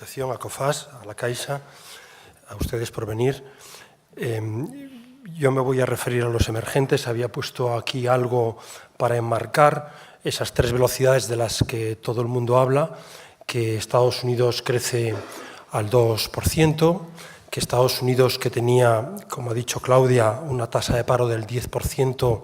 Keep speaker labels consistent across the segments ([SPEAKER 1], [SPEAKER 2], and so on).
[SPEAKER 1] A COFAS, a la Caixa, a ustedes por venir. Yo me voy a referir a los emergentes. Había puesto aquí algo para enmarcar esas tres velocidades de las que todo el mundo habla, que Estados Unidos crece al 2%, que Estados Unidos, que tenía, como ha dicho Claudia, una tasa de paro del 10%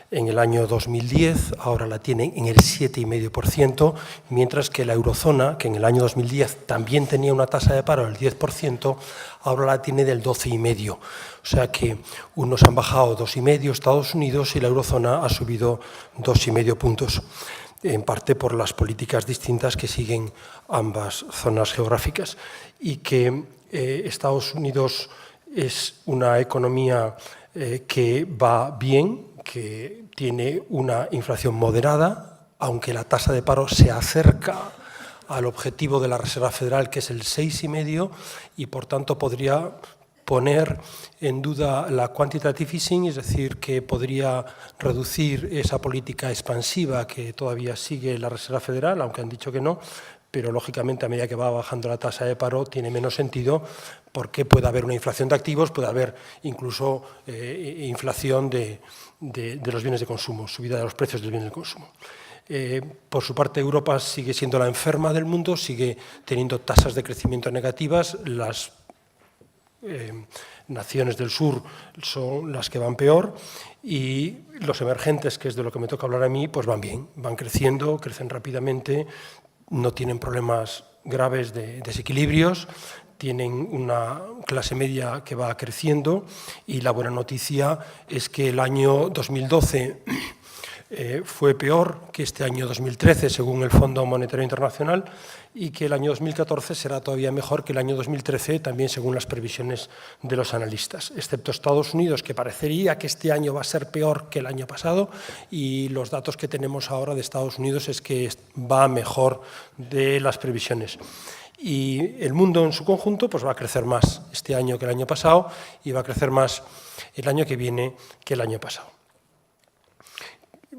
[SPEAKER 1] en el año 2010, ahora la tiene en el 7,5%, mientras que la eurozona, que en el año 2010 también tenía una tasa de paro del 10%, ahora la tiene del 12,5%. O sea que unos han bajado 2,5%, Estados Unidos, y la eurozona ha subido 2,5 puntos, en parte por las políticas distintas que siguen ambas zonas geográficas. Y que Estados Unidos es una economía que va bien, que tiene una inflación moderada, aunque la tasa de paro se acerca al objetivo de la Reserva Federal, que es el 6,5%, y por tanto podría poner en duda la quantitative easing, es decir, que podría reducir esa política expansiva que todavía sigue la Reserva Federal, aunque han dicho que no, pero lógicamente a medida que va bajando la tasa de paro tiene menos sentido, porque puede haber una inflación de activos, puede haber incluso inflación de los bienes de consumo, subida de los precios de los bienes de consumo. Por su parte, Europa sigue siendo la enferma del mundo, sigue teniendo tasas de crecimiento negativas. Las naciones del sur son las que van peor, y los emergentes, que es de lo que me toca hablar a mí, pues van bien, van creciendo, crecen rápidamente, no tienen problemas graves de desequilibrios, tienen una clase media que va creciendo, y la buena noticia es que el año 2012 fue peor que este año 2013, según el Fondo Monetario Internacional, y que el año 2014 será todavía mejor que el año 2013, también según las previsiones de los analistas, excepto Estados Unidos, que parecería que este año va a ser peor que el año pasado, y los datos que tenemos ahora de Estados Unidos es que va mejor de las previsiones. Y el mundo en su conjunto pues va a crecer más este año que el año pasado, y va a crecer más el año que viene que el año pasado.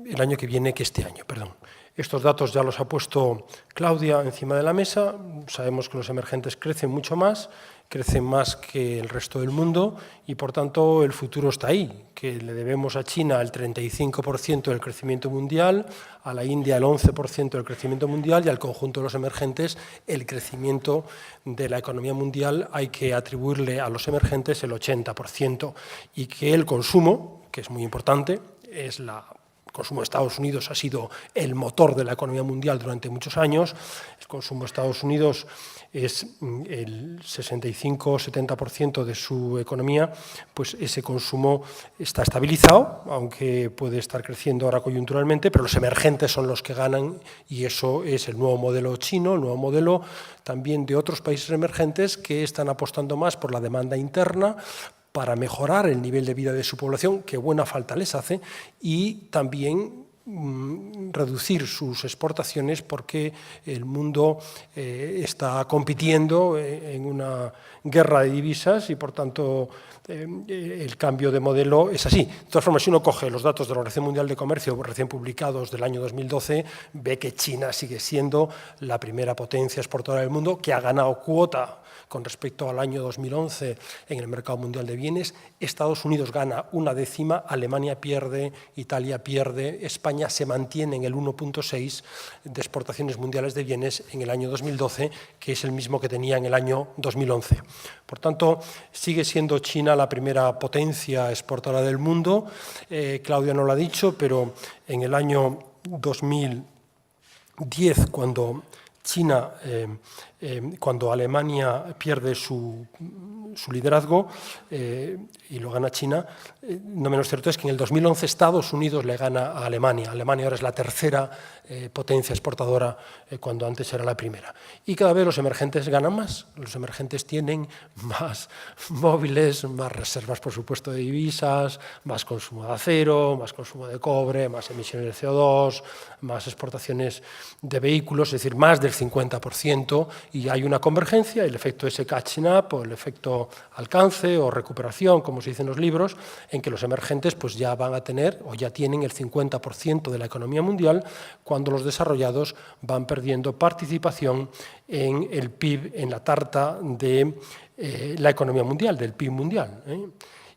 [SPEAKER 1] El año que viene que este año, perdón. Estos datos ya los ha puesto Claudia encima de la mesa. Sabemos que los emergentes crecen mucho más, crecen más que el resto del mundo, y por tanto el futuro está ahí, que le debemos a China el 35% del crecimiento mundial, a la India el 11% del crecimiento mundial, y al conjunto de los emergentes el crecimiento de la economía mundial hay que atribuirle a los emergentes el 80%, y que el consumo, que es muy importante, el consumo de Estados Unidos ha sido el motor de la economía mundial durante muchos años. El consumo de Estados Unidos es el 65-70% de su economía, pues ese consumo está estabilizado, aunque puede estar creciendo ahora coyunturalmente, pero los emergentes son los que ganan, y eso es el nuevo modelo chino, el nuevo modelo también de otros países emergentes que están apostando más por la demanda interna, para mejorar el nivel de vida de su población, que buena falta les hace, y también reducir sus exportaciones, porque el mundo está compitiendo en una guerra de divisas, y por tanto el cambio de modelo es así. De todas formas, si uno coge los datos de la Organización Mundial de Comercio recién publicados del año 2012, ve que China sigue siendo la primera potencia exportadora del mundo, que ha ganado cuota con respecto al año 2011 en el mercado mundial de bienes. Estados Unidos gana 1/10, Alemania pierde, Italia pierde, España se mantiene en el 1,6 de exportaciones mundiales de bienes en el año 2012, que es el mismo que tenía en el año 2011. Por tanto, sigue siendo China la primera potencia exportadora del mundo. Claudia no lo ha dicho, pero en el año 2010, cuando Alemania pierde su liderazgo y lo gana China, no menos cierto es que en el 2011 Estados Unidos le gana a Alemania. Alemania ahora es la tercera potencia exportadora, cuando antes era la primera. Y cada vez los emergentes ganan más. Los emergentes tienen más móviles, más reservas, por supuesto, de divisas, más consumo de acero, más consumo de cobre, más emisiones de CO2, más exportaciones de vehículos, es decir, más del 50%, y hay una convergencia, el efecto ese catching up, o el efecto llamado alcance o recuperación, como se dice en los libros, en que los emergentes pues, ya van a tener o ya tienen el 50% de la economía mundial, cuando los desarrollados van perdiendo participación en el PIB, en la tarta de la economía mundial, del PIB mundial.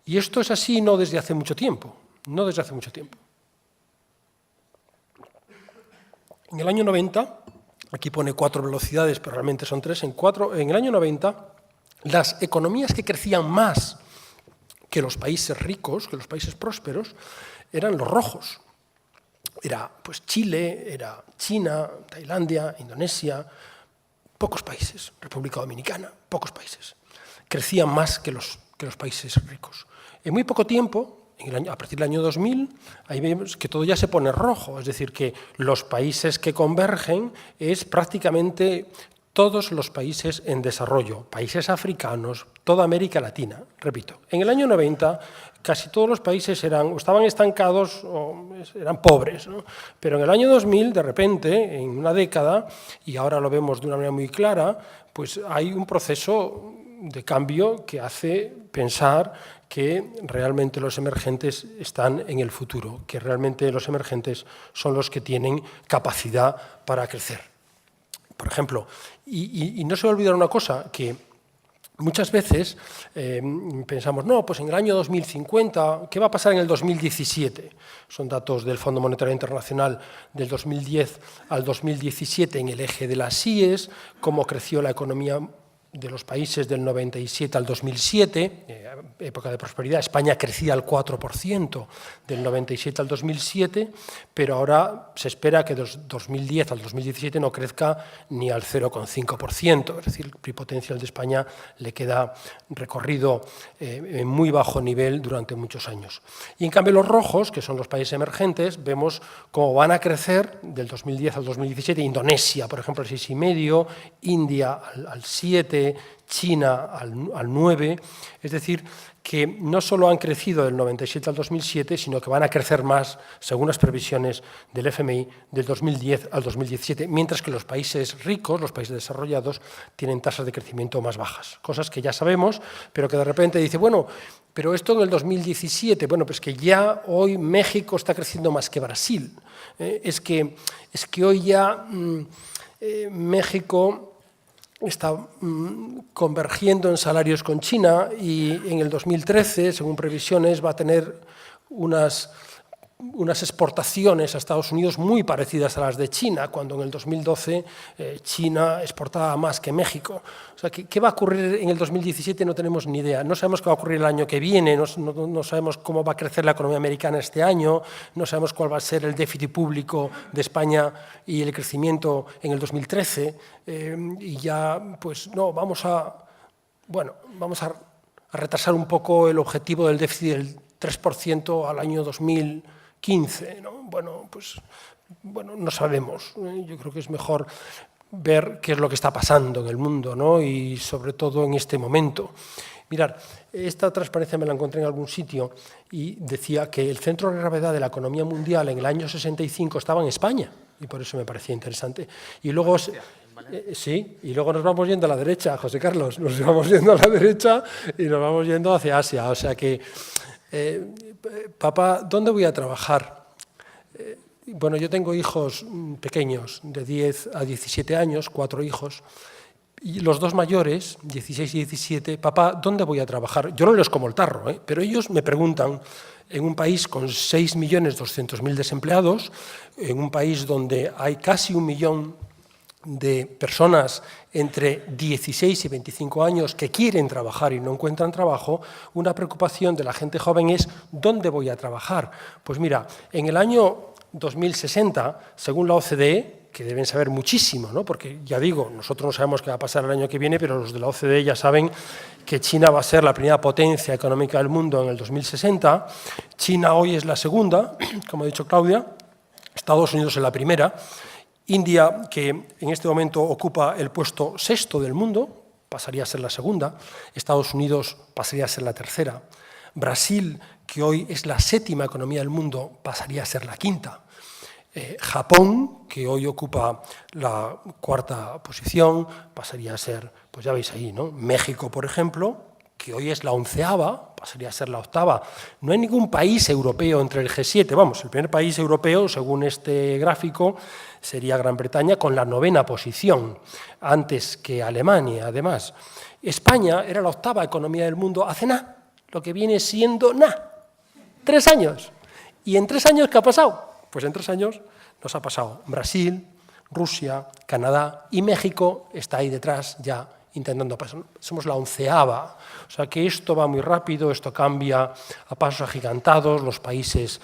[SPEAKER 1] Y esto es así no desde hace mucho tiempo, no desde hace mucho tiempo. En el año 90, aquí pone 4 velocidades, pero realmente son 3, en el año 90, las economías que crecían más que los países ricos, que los países prósperos, eran los rojos. Era pues, Chile, era China, Tailandia, Indonesia, pocos países, República Dominicana, pocos países. Crecían más que los países ricos. En muy poco tiempo, a partir del año 2000, ahí vemos que todo ya se pone rojo, es decir, que los países que convergen es prácticamente todos los países en desarrollo, países africanos, toda América Latina, repito. En el año 90 casi todos los países estaban estancados o eran pobres, ¿no? Pero en el año 2000, de repente, en una década, y ahora lo vemos de una manera muy clara, pues hay un proceso de cambio que hace pensar que realmente los emergentes están en el futuro, que realmente los emergentes son los que tienen capacidad para crecer. Por ejemplo, y no se va a olvidar una cosa, que muchas veces pensamos, no, pues en el año 2050, ¿qué va a pasar en el 2017? Son datos del Fondo Monetario Internacional del 2010 al 2017 en el eje de las IES, cómo creció la economía de los países del 97 al 2007, época de prosperidad. España crecía al 4% del 97 al 2007, pero ahora se espera que del 2010 al 2017 no crezca ni al 0,5%, es decir, el PIB potencial de España le queda recorrido en muy bajo nivel durante muchos años. Y en cambio los rojos, que son los países emergentes, vemos cómo van a crecer del 2010 al 2017, Indonesia, por ejemplo, al 6,5%, India al 7%, China al 9%, es decir, que no solo han crecido del 97 al 2007, sino que van a crecer más, según las previsiones del FMI, del 2010 al 2017, mientras que los países ricos, los países desarrollados, tienen tasas de crecimiento más bajas. Cosas que ya sabemos, pero que de repente dice, bueno, pero esto en el 2017, bueno, pues que ya hoy México está creciendo más que Brasil. Es que hoy ya México está convergiendo en salarios con China y en el 2013, según previsiones, va a tener unas exportaciones a Estados Unidos muy parecidas a las de China, cuando en el 2012 China exportaba más que México. O sea, ¿qué va a ocurrir en el 2017? No tenemos ni idea. No sabemos qué va a ocurrir el año que viene, no sabemos cómo va a crecer la economía americana este año, no sabemos cuál va a ser el déficit público de España y el crecimiento en el 2013. Y ya, pues no, vamos a retrasar un poco el objetivo del déficit del 3% al año 2015, ¿no? Bueno, no sabemos. Yo creo que es mejor ver qué es lo que está pasando en el mundo, ¿no? Y sobre todo en este momento. Mirad, esta transparencia me la encontré en algún sitio y decía que el centro de gravedad de la economía mundial en el año 65 estaba en España, y por eso me parecía interesante. Y luego sí, y luego nos vamos yendo a la derecha, José Carlos, nos vamos yendo a la derecha y nos vamos yendo hacia Asia. O sea que, papá, ¿dónde voy a trabajar? Bueno, yo tengo hijos pequeños, de 10 a 17 años, 4 hijos, y los dos mayores, 16 y 17, papá, ¿dónde voy a trabajar? Yo no les como el tarro, pero ellos me preguntan, en un país con 6.200.000 desempleados, en un país donde hay casi 1 millón de personas entre 16 y 25 años que quieren trabajar y no encuentran trabajo, una preocupación de la gente joven es ¿dónde voy a trabajar? Pues mira, en el año 2060, según la OCDE, que deben saber muchísimo, ¿no? Porque ya digo, nosotros no sabemos qué va a pasar el año que viene, pero los de la OCDE ya saben que China va a ser la primera potencia económica del mundo en el 2060. China hoy es la segunda, como ha dicho Claudia, Estados Unidos es la primera. India, que en este momento ocupa el puesto 6º del mundo, pasaría a ser la segunda. Estados Unidos pasaría a ser la tercera. Brasil, que hoy es la 7ª economía del mundo, pasaría a ser la 5ª. Japón, que hoy ocupa la 4ª posición, pasaría a ser, pues ya veis ahí, ¿no? México, por ejemplo, que hoy es la 11ª, pasaría a ser la 8ª. No hay ningún país europeo entre el G7. Vamos, el primer país europeo, según este gráfico, sería Gran Bretaña, con la 9ª posición, antes que Alemania, además. España era la 8ª economía del mundo hace nada, lo que viene siendo nada, 3 años. ¿Y en 3 años qué ha pasado? Pues en 3 años nos ha pasado Brasil, Rusia, Canadá y México está ahí detrás ya intentando pasar. Somos la 11ª. O sea que esto va muy rápido, esto cambia a pasos agigantados, los países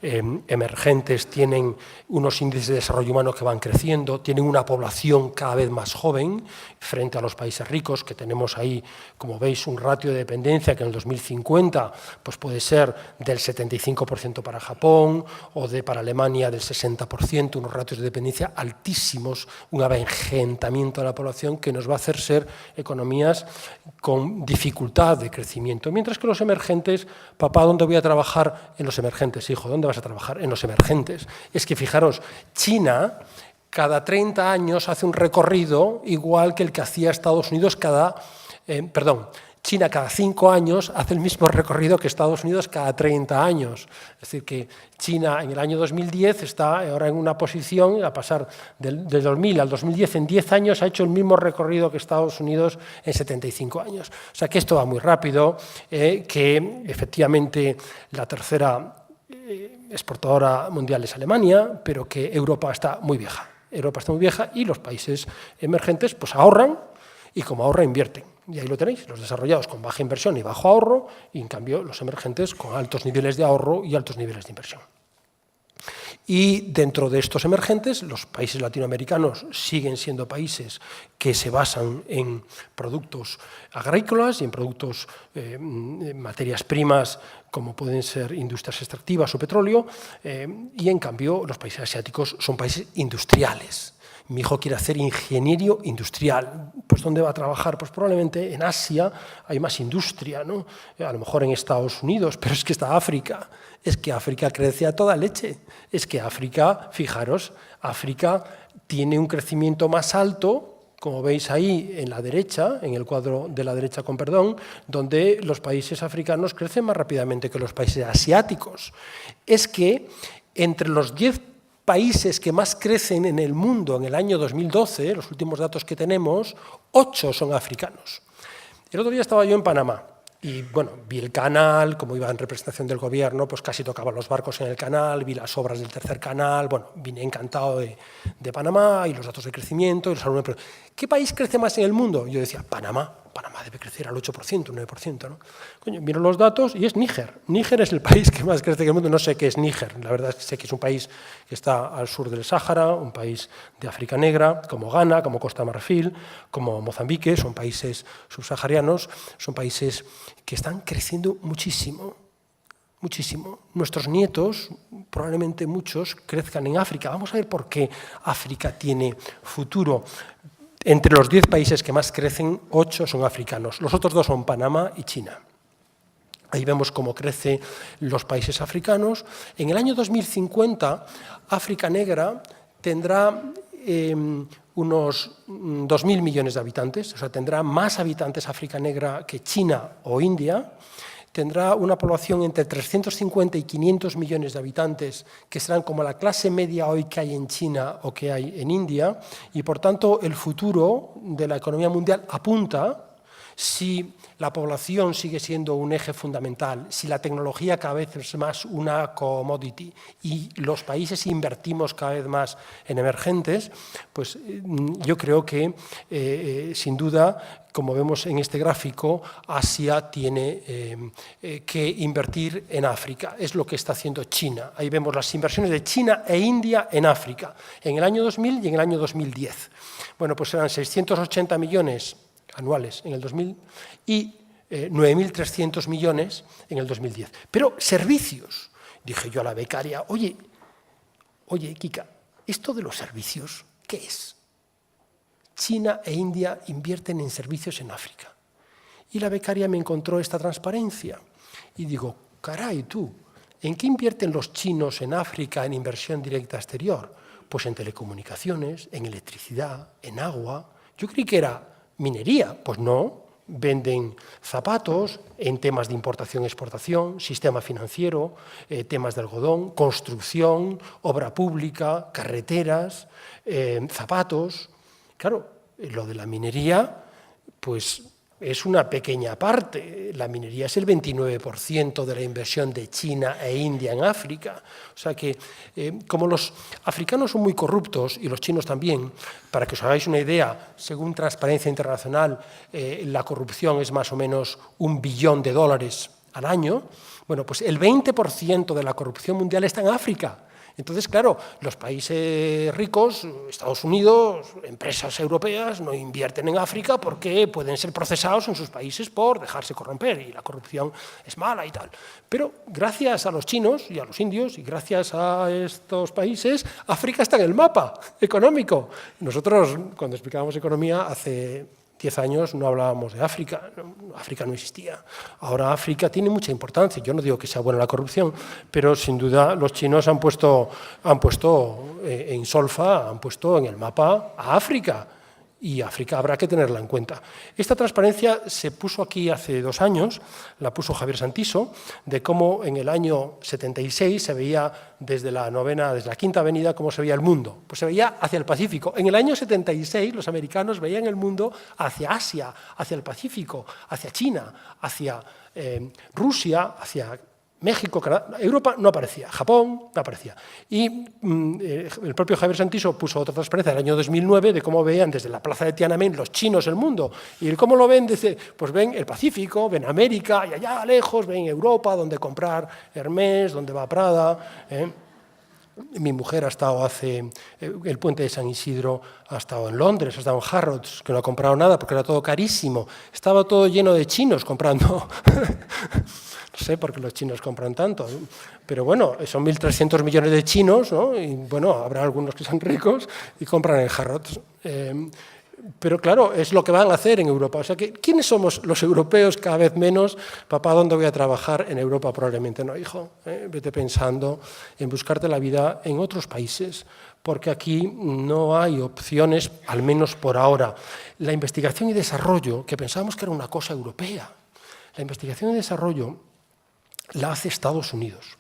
[SPEAKER 1] emergentes tienen unos índices de desarrollo humano que van creciendo, tienen una población cada vez más joven frente a los países ricos, que tenemos ahí, como veis, un ratio de dependencia que en el 2050 pues puede ser del 75% para Japón o para Alemania del 60%, unos ratios de dependencia altísimos, un avejentamiento de la población que nos va a hacer ser economías con dificultad de crecimiento. Mientras que los emergentes, papá, ¿dónde voy a trabajar? En los emergentes, hijo, ¿dónde vas a trabajar? En los emergentes. Es que fijaros, China cada 30 años hace un recorrido igual que el que hacía Estados Unidos China cada 5 años hace el mismo recorrido que Estados Unidos cada 30 años. Es decir, que China en el año 2010 está ahora en una posición, a pasar del 2000 al 2010, en 10 años ha hecho el mismo recorrido que Estados Unidos en 75 años. O sea que esto va muy rápido, que efectivamente la tercera exportadora mundial es Alemania, pero que Europa está muy vieja. Europa está muy vieja y los países emergentes pues ahorran y como ahorran invierten. Y ahí lo tenéis, los desarrollados con baja inversión y bajo ahorro, y en cambio los emergentes con altos niveles de ahorro y altos niveles de inversión. Y dentro de estos emergentes, los países latinoamericanos siguen siendo países que se basan en productos agrícolas y en productos, materias primas, como pueden ser industrias extractivas o petróleo, y en cambio los países asiáticos son países industriales. Mi hijo quiere hacer ingeniería industrial. Pues ¿dónde va a trabajar? Pues probablemente en Asia hay más industria, ¿no? A lo mejor en Estados Unidos, pero es que está África. Es que África crece a toda leche. Es que África, fijaros, África tiene un crecimiento más alto, como veis ahí en la derecha, en el cuadro de la derecha, con perdón, donde los países africanos crecen más rápidamente que los países asiáticos. Es que entre los 10 países que más crecen en el mundo en el año 2012, los últimos datos que tenemos, 8 son africanos. El otro día estaba yo en Panamá y, bueno, vi el canal, como iba en representación del gobierno, pues casi tocaban los barcos en el canal, vi las obras del tercer canal, bueno, vine encantado de Panamá y los datos de crecimiento. Y los alumnos, ¿qué país crece más en el mundo? Yo decía, Panamá. Panamá debe crecer al 8%, 9%, ¿no? Coño, miro los datos y es Níger. Níger es el país que más crece en el mundo. No sé qué es Níger. La verdad es que sé que es un país que está al sur del Sáhara, un país de África Negra, como Ghana, como Costa de Marfil, como Mozambique. Son países subsaharianos, son países que están creciendo muchísimo. Muchísimo. Nuestros nietos, probablemente muchos, crezcan en África. Vamos a ver por qué África tiene futuro. Entre los 10 países que más crecen, 8 son africanos. Los otros 2 son Panamá y China. Ahí vemos cómo crecen los países africanos. En el año 2050, África Negra tendrá unos 2.000 millones de habitantes, o sea, tendrá más habitantes África Negra que China o India. Tendrá una población entre 350 y 500 millones de habitantes, que serán como la clase media hoy que hay en China o que hay en India, y por tanto el futuro de la economía mundial apunta, si la población sigue siendo un eje fundamental, si la tecnología cada vez es más una commodity y los países invertimos cada vez más en emergentes, pues yo creo que sin duda, como vemos en este gráfico, Asia tiene que invertir en África. Es lo que está haciendo China. Ahí vemos las inversiones de China e India en África, en el año 2000 y en el año 2010. Bueno, pues eran 680 millones anuales en el 2000 y 9.300 millones en el 2010. Pero servicios, dije yo a la becaria, oye, Kika, ¿esto de los servicios qué es? China e India invierten en servicios en África. Y la becaria me encontró esta transparencia. Y digo, caray tú, ¿en qué invierten los chinos en África en inversión directa exterior? Pues en telecomunicaciones, en electricidad, en agua. Yo creí que era minería, pues no, venden zapatos, en temas de importación-exportación, sistema financiero, temas de algodón, construcción, obra pública, carreteras, zapatos. Claro, lo de la minería, pues es una pequeña parte. La minería es el 29% de la inversión de China e India en África. O sea que, como los africanos son muy corruptos, y los chinos también, para que os hagáis una idea, según Transparencia Internacional, la corrupción es más o menos $1 billón al año. Bueno, pues el 20% de la corrupción mundial está en África. Entonces, claro, los países ricos, Estados Unidos, empresas europeas, no invierten en África porque pueden ser procesados en sus países por dejarse corromper y la corrupción es mala y tal. Pero gracias a los chinos y a los indios y gracias a estos países, África está en el mapa económico. Nosotros, cuando explicábamos economía hace 10 años, no hablábamos de África. África no existía. Ahora África tiene mucha importancia. Yo no digo que sea buena la corrupción, pero sin duda los chinos han puesto en solfa, han puesto en el mapa a África. Y África habrá que tenerla en cuenta. Esta transparencia se puso aquí hace 2 años, la puso Javier Santiso, de cómo en el año 76 se veía desde la Quinta Avenida cómo se veía el mundo. Pues se veía hacia el Pacífico. En el año 76 los americanos veían el mundo hacia Asia, hacia el Pacífico, hacia China, hacia Rusia, hacia México, Canadá, Europa no aparecía, Japón no aparecía. Y el propio Javier Santiso puso otra transparencia del año 2009 de cómo veían desde la plaza de Tiananmen los chinos el mundo. ¿Y cómo lo ven? Pues ven el Pacífico, ven América, y allá lejos ven Europa, donde comprar Hermès, donde va Prada. Mi mujer ha estado el puente de San Isidro, ha estado en Londres, ha estado en Harrods, que no ha comprado nada porque era todo carísimo. Estaba todo lleno de chinos comprando. No sé por qué los chinos compran tanto, ¿no? Pero bueno, son 1.300 millones de chinos, ¿no? Y bueno, habrá algunos que son ricos y compran en Harrods. Pero claro, es lo que van a hacer en Europa. O sea, ¿quiénes somos los europeos? Cada vez menos. Papá, ¿dónde voy a trabajar? En Europa probablemente no, hijo. Vete pensando en buscarte la vida en otros países, porque aquí no hay opciones, al menos por ahora. La investigación y desarrollo, que pensábamos que era una cosa europea, la investigación y desarrollo la hace Estados Unidos.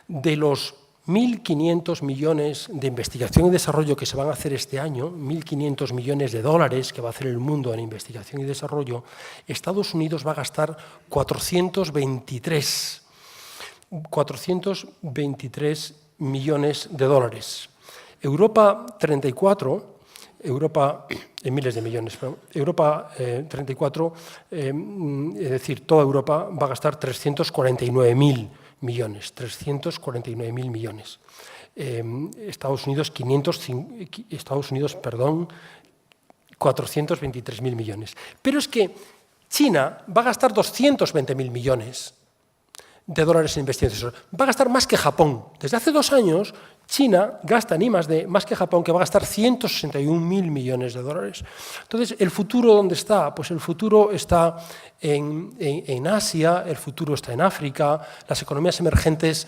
[SPEAKER 1] De los 1.500 millones de investigación y desarrollo que se van a hacer este año, 1.500 millones de dólares que va a hacer el mundo en investigación y desarrollo, Estados Unidos va a gastar 423 millones de dólares. Europa 34, Europa en miles de millones, pero Europa 34, es decir, toda Europa va a gastar 349.000 millones, 349.000 millones. Estados Unidos 423.000 millones. Pero es que China va a gastar 220.000 millones de dólares en investigación. Va a gastar más que Japón. Desde hace 2 años, China gasta en I+D más que Japón, que va a gastar 161.000 millones de dólares. Entonces, ¿el futuro dónde está? Pues el futuro está en Asia, el futuro está en África. Las economías emergentes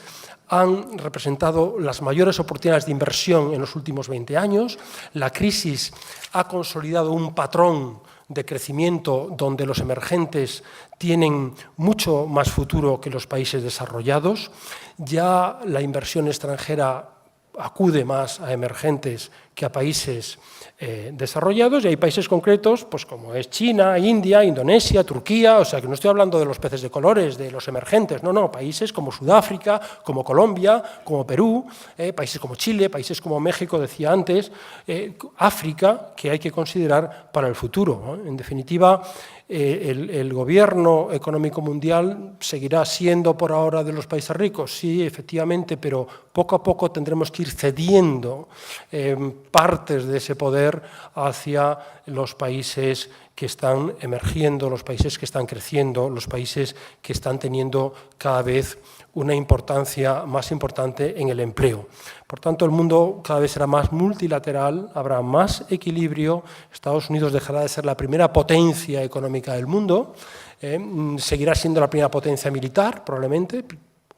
[SPEAKER 1] han representado las mayores oportunidades de inversión en los últimos 20 años. La crisis ha consolidado un patrón de crecimiento donde los emergentes tienen mucho más futuro que los países desarrollados. Ya la inversión extranjera acude más a emergentes que a países desarrollados, y hay países concretos, pues como es China, India, Indonesia, Turquía, o sea que no estoy hablando de los peces de colores, de los emergentes, no, países como Sudáfrica, como Colombia, como Perú, países como Chile, países como México, decía antes, África, que hay que considerar para el futuro, ¿no? En definitiva, el gobierno económico mundial seguirá siendo por ahora de los países ricos, sí, efectivamente, pero poco a poco tendremos que ir cediendo partes de ese poder hacia los países que están emergiendo, los países que están creciendo, los países que están teniendo cada vez una importancia más importante en el empleo. Por tanto, el mundo cada vez será más multilateral, habrá más equilibrio, Estados Unidos dejará de ser la primera potencia económica del mundo, seguirá siendo la primera potencia militar, probablemente,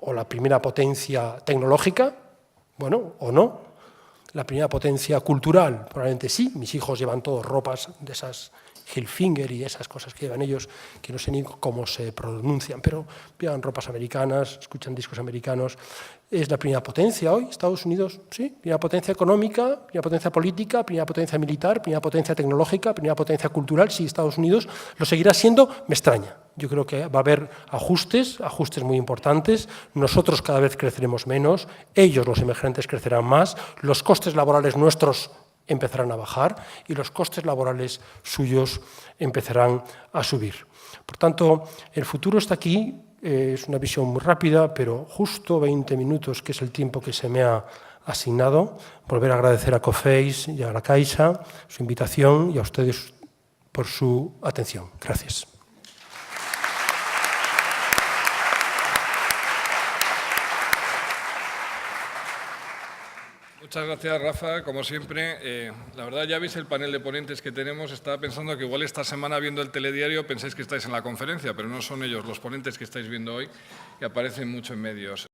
[SPEAKER 1] o la primera potencia tecnológica, bueno, o no, la primera potencia cultural, probablemente sí, mis hijos llevan todos ropas de esas Hilfiger y esas cosas que llevan ellos, que no sé ni cómo se pronuncian, pero llevan ropas americanas, escuchan discos americanos. Es la primera potencia hoy, Estados Unidos, sí, primera potencia económica, primera potencia política, primera potencia militar, primera potencia tecnológica, primera potencia cultural. Sí, Estados Unidos lo seguirá siendo, me extraña. Yo creo que va a haber ajustes muy importantes. Nosotros cada vez creceremos menos, ellos, los emergentes, crecerán más, los costes laborales nuestros empezarán a bajar y los costes laborales suyos empezarán a subir. Por tanto, el futuro está aquí. Es una visión muy rápida, pero justo 20 minutos, que es el tiempo que se me ha asignado. Volver a agradecer a Coface y a la Caixa su invitación y a ustedes por su atención. Gracias.
[SPEAKER 2] Muchas gracias, Rafa. Como siempre, la verdad ya veis el panel de ponentes que tenemos. Estaba pensando que igual esta semana viendo el telediario pensáis que estáis en la conferencia, pero no son ellos los ponentes que estáis viendo hoy, que aparecen mucho en medios.